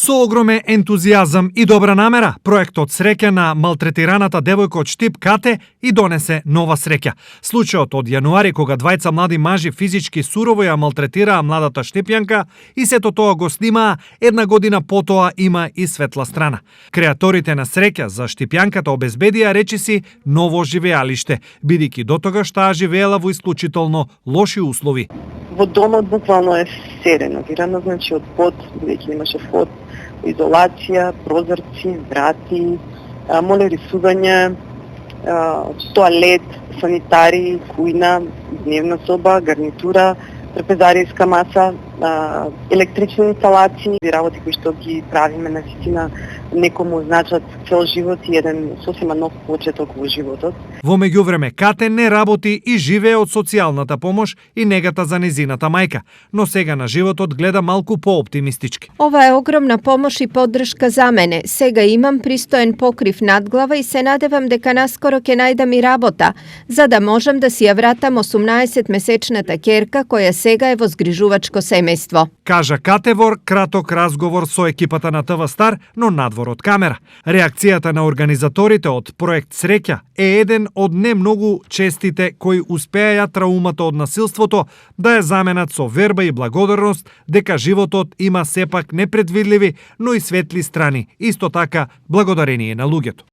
Со огромен ентузијазам и добра намера, проектот среќа на малтретираната девојка од Штип Кате и донесе нова среќа. Случајот од јануари кога двајца млади мажи физички сурово ја малтретираа младата штипјанка и сето тоа го снимаа, една година потоа има и светла страна. Креаторите на среќа за штипјанката обезбедија речиси ново живеалиште, бидејќи дотогаш таа живеела во исклучително лоши услови. Во домот буквално е се реновирано, значи од под, бидејќи имаше вход, изолација, прозорци, врати, молерисување, тоалет, санитари, кујна, дневна соба, гарнитура, трапезаријска маса, електрични инсталации и работи кои што ги правиме на вистина некому значат цел живот и еден сосема нов почеток во животот. Во меѓувреме Кате не работи и живее од социјалната помош и негата за незината мајка, но сега на животот гледа малку пооптимистички. Ова е огромна помош и поддршка за мене. Сега имам пристоен покрив над глава и се надевам дека наскоро ќе најдам и работа, за да можам да си ја вратам 18-месечната ќерка која сега е во згрижувачко семејство. Кажа Кате во краток разговор со екипата на ТВ Стар, но надвор од камера. Реакцијата на организаторите од проект Среќа е еден од не многу честите кои успеа траумата од насилството да ја заменат со верба и благодарност дека животот има сепак непредвидливи, но и светли страни, исто така благодарение на луѓето.